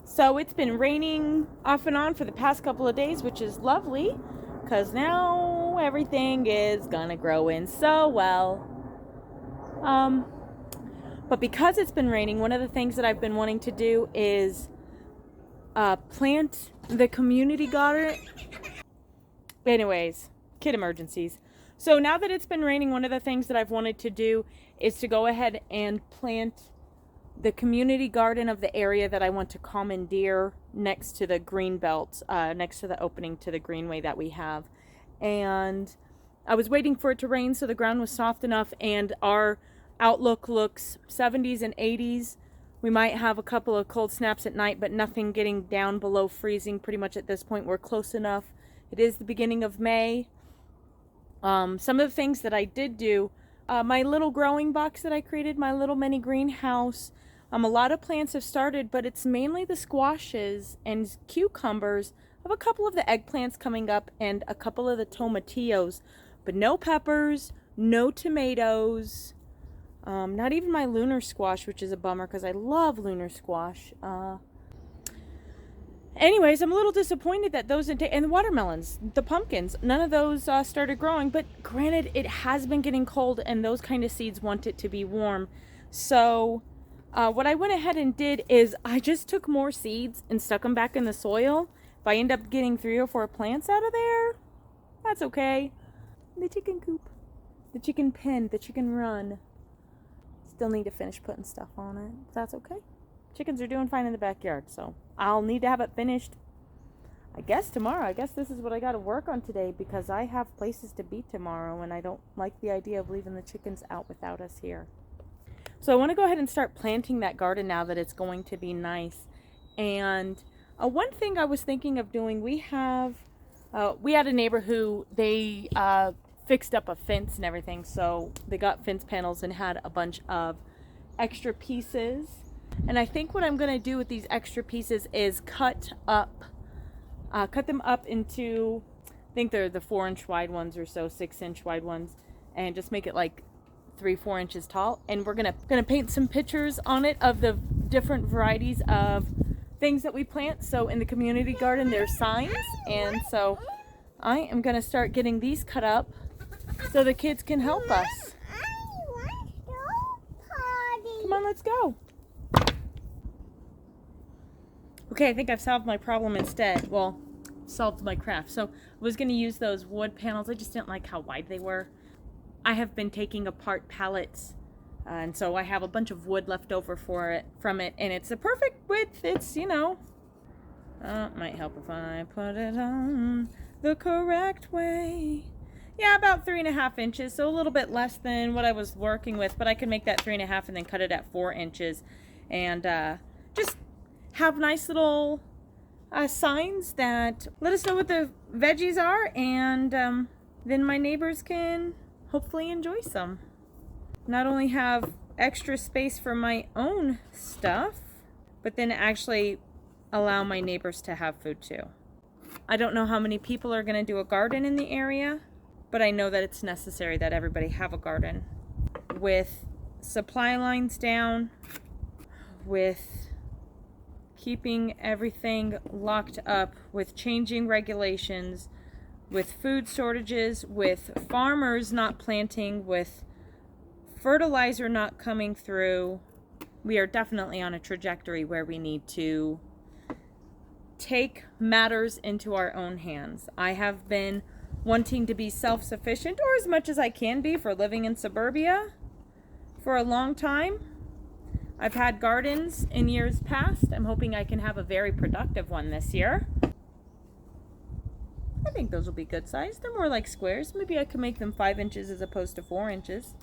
So it's been raining off and on for the past couple of days, which is lovely because now everything is gonna grow in so well. But because it's been raining, one of the things that I've been wanting to do is plant the community garden. Anyways, kid emergencies. So now that it's been raining, one of the things that I've wanted to do is to go ahead and plant the community garden of the area that I want to commandeer next to the green belt, next to the opening to the greenway that we have. And I was waiting for it to rain so the ground was soft enough, and our outlook looks 70s and 80s. We might have a couple of cold snaps at night, but nothing getting down below freezing. Pretty much at this point, we're close enough. It is the beginning of May. Some of the things that I did do, my little growing box that I created, my little mini greenhouse, a lot of plants have started, but it's mainly the squashes and cucumbers. I have a couple of the eggplants coming up and a couple of the tomatillos, but no peppers, no tomatoes, not even my lunar squash, which is a bummer because I love lunar squash. Anyways, I'm a little disappointed that those, and the watermelons, the pumpkins, none of those started growing. But granted, it has been getting cold and those kind of seeds want it to be warm. So what I went ahead and did is I just took more seeds and stuck them back in the soil. If I end up getting 3 or 4 plants out of there, that's okay. The chicken coop, the chicken pen, the chicken run. Still need to finish putting stuff on it. That's okay. Chickens are doing fine in the backyard, so I'll need to have it finished, I guess, tomorrow. I guess this is what I got to work on today because I have places to be tomorrow and I don't like the idea of leaving the chickens out without us here. So I want to go ahead and start planting that garden now that it's going to be nice. And one thing I was thinking of doing, we had a neighbor who they fixed up a fence and everything. So they got fence panels and had a bunch of extra pieces. And I think what I'm going to do with these extra pieces is cut them up into, I think they're the 4-inch wide ones or so, 6-inch wide ones, and just make it like 3-4 inches tall. And we're gonna paint some pictures on it of the different varieties of things that we plant. So in the community garden, there's signs, and so I am gonna start getting these cut up so the kids can help us. Come on, let's go. Okay, I think I've solved my problem instead. Well, solved my craft. So I was going to use those wood panels. I just didn't like how wide they were. I have been taking apart pallets, and so I have a bunch of wood left over from it, and it's the perfect width. It's, might help if I put it on the correct way. Yeah, about 3.5 inches, so a little bit less than what I was working with, but I can make that 3.5 and then cut it at 4 inches, and just have nice little signs that let us know what the veggies are, and then my neighbors can hopefully enjoy some. Not only have extra space for my own stuff, but then actually allow my neighbors to have food too. I don't know how many people are going to do a garden in the area, but I know that it's necessary that everybody have a garden. With supply lines down, with keeping everything locked up, with changing regulations, with food shortages, with farmers not planting, with fertilizer not coming through, we are definitely on a trajectory where we need to take matters into our own hands. I have been wanting to be self-sufficient, or as much as I can be, for living in suburbia for a long time. I've had gardens in years past. I'm hoping I can have a very productive one this year. I think those will be good size. They're more like squares. Maybe I could make them 5 inches as opposed to 4 inches.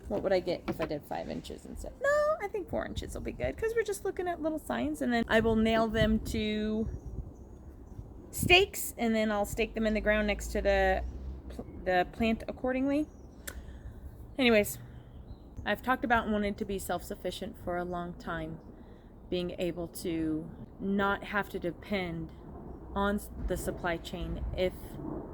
What would I get if I did 5 inches instead? No, I think 4 inches will be good because we're just looking at little signs, and then I will nail them to stakes, and then I'll stake them in the ground next to the plant accordingly. Anyways, I've talked about wanting to be self-sufficient for a long time, being able to not have to depend on the supply chain if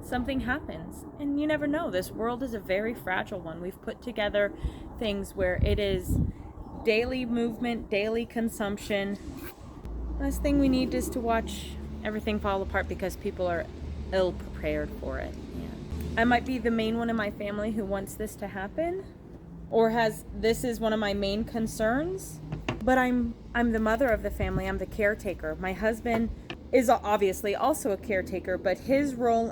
something happens. And you never know, this world is a very fragile one. We've put together things where it is daily movement, daily consumption, Last thing we need is to watch everything fall apart because people are ill prepared for it. Yeah. I might be the main one in my family who wants this to happen, or this is one of my main concerns. But I'm the mother of the family. I'm the caretaker. My husband is obviously also a caretaker, but his role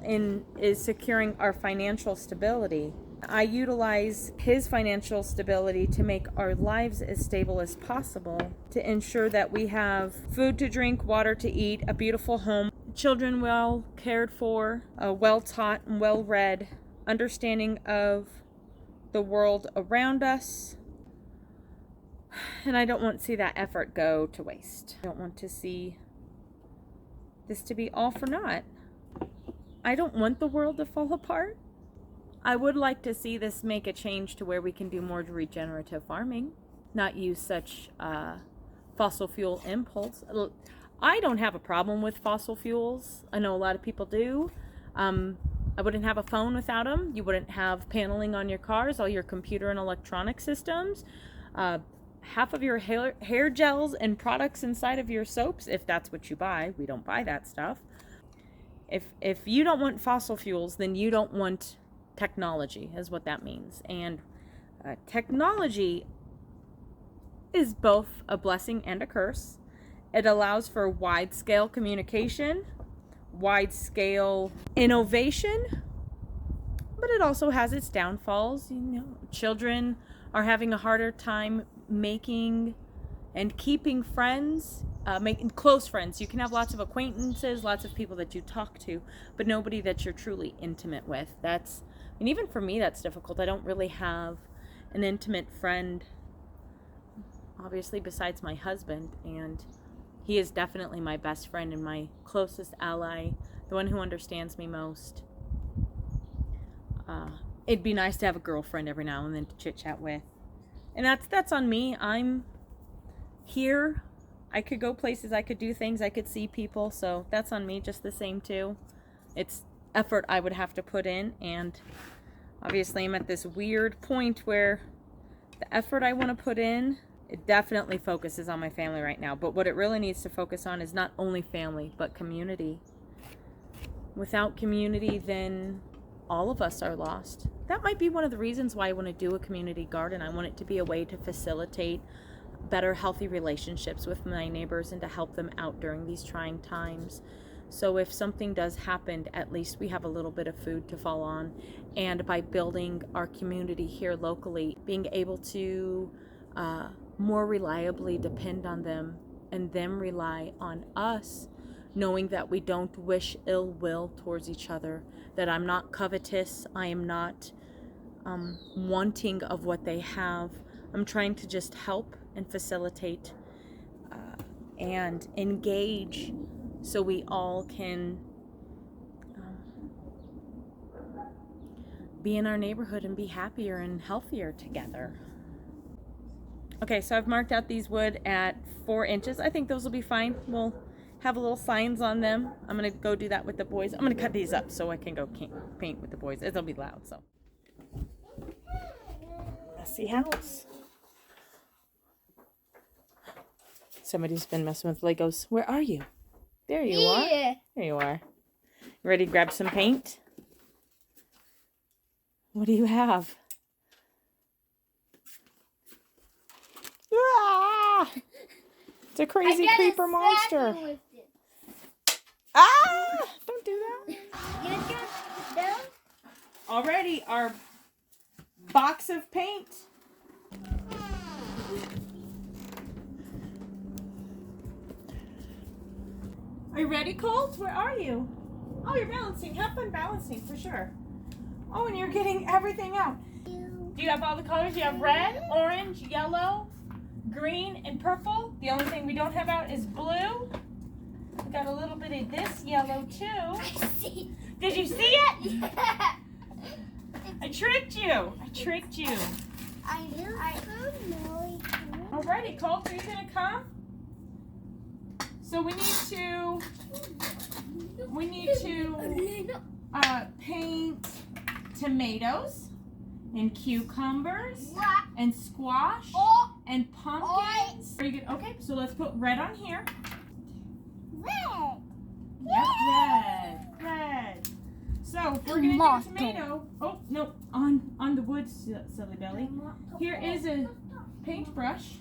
is securing our financial stability. I utilize his financial stability to make our lives as stable as possible, to ensure that we have food to drink, water to eat, a beautiful home, children well cared for, well taught and well read, understanding of the world around us. And I don't want to see that effort go to waste. I don't want to see this to be all for naught. I don't want the world to fall apart. I would like to see this make a change to where we can do more regenerative farming, not use such fossil fuel impulse. I don't have a problem with fossil fuels. I know a lot of people do. I wouldn't have a phone without them. You wouldn't have paneling on your cars, all your computer and electronic systems. Half of your hair gels and products inside of your soaps, if that's what you buy. We don't buy that stuff. If you don't want fossil fuels, then you don't want technology, is what that means. And technology is both a blessing and a curse. It allows for wide-scale communication, wide-scale innovation, but it also has its downfalls. You know, children are having a harder time making and keeping friends, making close friends. You can have lots of acquaintances, lots of people that you talk to, but nobody that you're truly intimate with. And even for me, that's difficult. I don't really have an intimate friend, obviously, besides my husband, and he is definitely my best friend and my closest ally, the one who understands me most. It'd be nice to have a girlfriend every now and then to chit-chat with. And that's on me. I'm here. I could go places, I could do things, I could see people, so that's on me just the same too. It's effort I would have to put in, and obviously I'm at this weird point where the effort I want to put in, it definitely focuses on my family right now, but what it really needs to focus on is not only family, but community. Without community, then all of us are lost. That might be one of the reasons why I want to do a community garden. I want it to be a way to facilitate better, healthy relationships with my neighbors and to help them out during these trying times. So if something does happen, at least we have a little bit of food to fall on. And by building our community here locally, being able to more reliably depend on them and them rely on us, knowing that we don't wish ill will towards each other, that I'm not covetous, I am not wanting of what they have. I'm trying to just help and facilitate and engage so we all can be in our neighborhood and be happier and healthier together. Okay, so I've marked out these wood at 4 inches. I think those will be fine. We'll have little signs on them. I'm going to go do that with the boys. I'm going to cut these up so I can go paint with the boys. It'll be loud, so. Messy house. Somebody's been messing with Legos. Where are you? There you are. There you are. You ready to grab some paint? What do you have? Ah! It's a crazy creeper monster. Ah! Don't do that. Already, our box of paint. Are you ready, Colt? Where are you? Oh, you're balancing. Have fun balancing, for sure. Oh, and you're getting everything out. Do you have all the colors? You have red, orange, yellow, green, and purple. The only thing we don't have out is blue. We got a little bit of this yellow, too. Did you see it? Yeah. I tricked you. I tricked you. Alrighty, Colt, are you going to come? So we need to paint tomatoes and cucumbers and squash and pumpkins. Very good. Okay, so let's put red on here. So we're gonna do tomato. Oh no, on the wood, silly belly. Here is a paintbrush.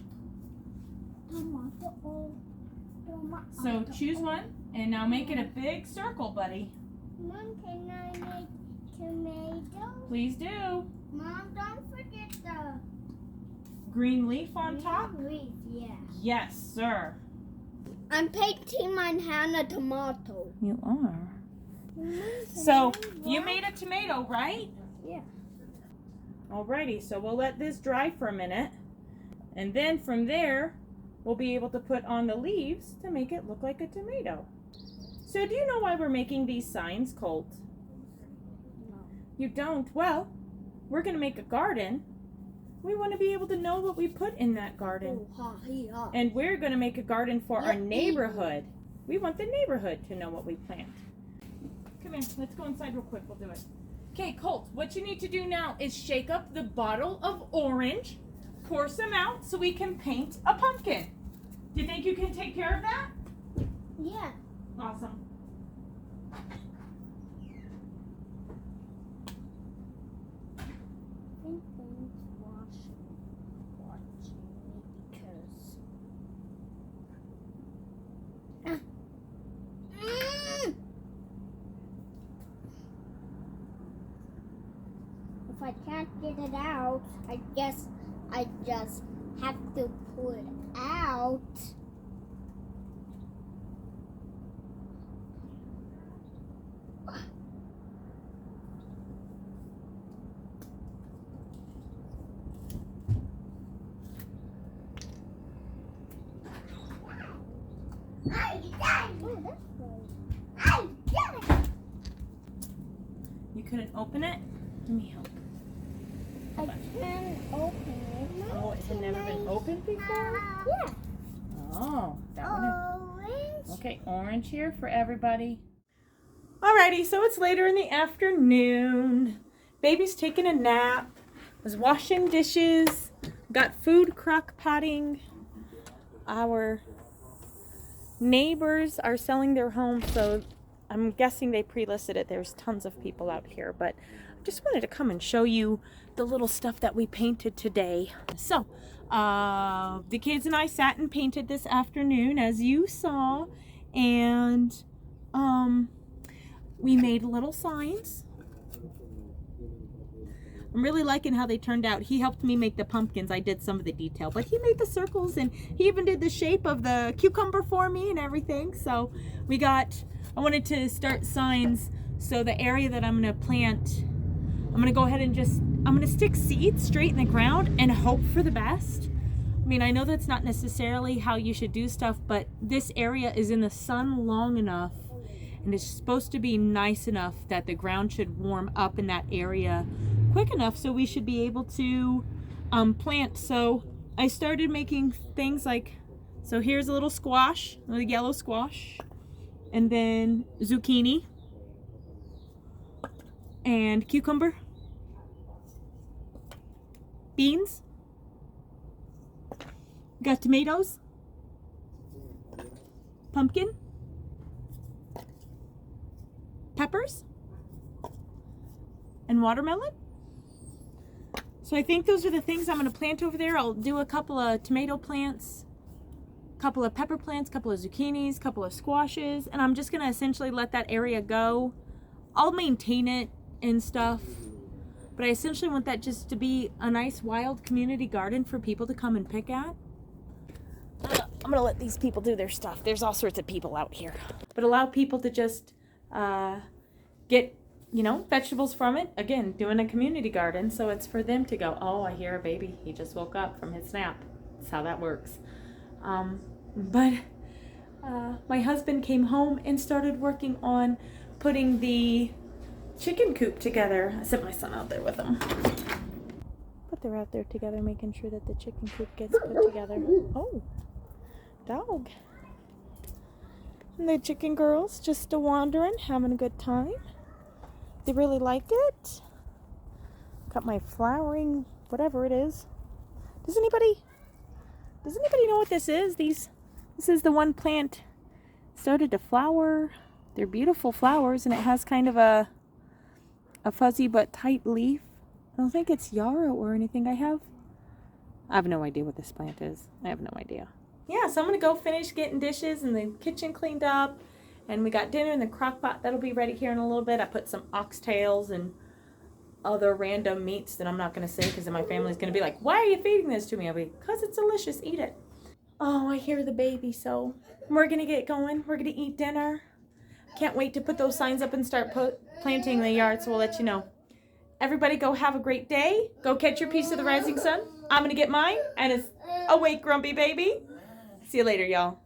So choose one, and now make it a big circle, buddy. Mom, can I make tomato? Please do. Mom, don't forget the Green leaf on top? leaf, yeah. Yes, sir. I'm painting my hand a tomato. You are. So you made a tomato, right? Yeah. Alrighty, so we'll let this dry for a minute. And then from there, we'll be able to put on the leaves to make it look like a tomato. So do you know why we're making these signs, Colt? No. You don't? Well, we're going to make a garden. We want to be able to know what we put in that garden. And we're going to make a garden for our neighborhood. We want the neighborhood to know what we plant. Come here, let's go inside real quick. We'll do it. Okay, Colt, what you need to do now is shake up the bottle of orange, pour some out so we can paint a pumpkin. Do you think you can take care of that? Yeah. Awesome. If I can't get it out, I guess I just have to pull it out. You couldn't open it? Let me help. I can open it. Oh, it had never been opened before? Yeah. Oh, that one. Orange. Okay, orange here for everybody. Alrighty, so it's later in the afternoon. Baby's taking a nap. Was washing dishes. Got food crock potting. Our neighbors are selling their home, so I'm guessing they pre-listed it. There's tons of people out here, but I just wanted to come and show you the little stuff that we painted today. So, the kids and I sat and painted this afternoon, as you saw, and we made little signs. I'm really liking how they turned out. He helped me make the pumpkins. I did some of the detail, but he made the circles, and he even did the shape of the cucumber for me and everything. So I wanted to start signs. So the area that I'm going to plant, I'm going to go ahead and I'm going to stick seeds straight in the ground and hope for the best. I mean, I know that's not necessarily how you should do stuff, but this area is in the sun long enough, and it's supposed to be nice enough that the ground should warm up in that area quick enough so we should be able to plant. So I started making things like, so here's a little squash, a little yellow squash, and then zucchini and cucumber, beans, got tomatoes, pumpkin, peppers, and watermelon. So I think those are the things I'm going to plant over there. I'll do a couple of tomato plants, a couple of pepper plants, a couple of zucchinis, a couple of squashes, and I'm just going to essentially let that area go. I'll maintain it and stuff, but I essentially want that just to be a nice wild community garden for people to come and pick at. I'm going to let these people do their stuff. There's all sorts of people out here. But allow people to just get, vegetables from it. Again, doing a community garden, so it's for them to go, oh, I hear a baby. He just woke up from his nap. That's how that works. But my husband came home and started working on putting the chicken coop together. I sent my son out there with him. But they're out there together making sure that the chicken coop gets put together. Oh, dog. And the chicken girls just wandering, having a good time. They really like it. Got my flowering, whatever it is. Does anybody know what this is? This is the one plant started to flower. They're beautiful flowers, and it has kind of a a fuzzy but tight leaf. I don't think it's yarrow or anything. I have no idea what this plant is. I have no idea. Yeah, so I'm going to go finish getting dishes and the kitchen cleaned up. And we got dinner in the crock pot. That'll be ready here in a little bit. I put some oxtails and other random meats that I'm not going to say because then my family's going to be like, why are you feeding this to me? I'll be, because it's delicious. Eat it. Oh, I hear the baby. So we're going to get going. We're going to eat dinner. Can't wait to put those signs up and start planting in the yard. So we'll let you know. Everybody go have a great day. Go catch your piece of the rising sun. I'm going to get mine. And it's awake, grumpy baby. See you later, y'all.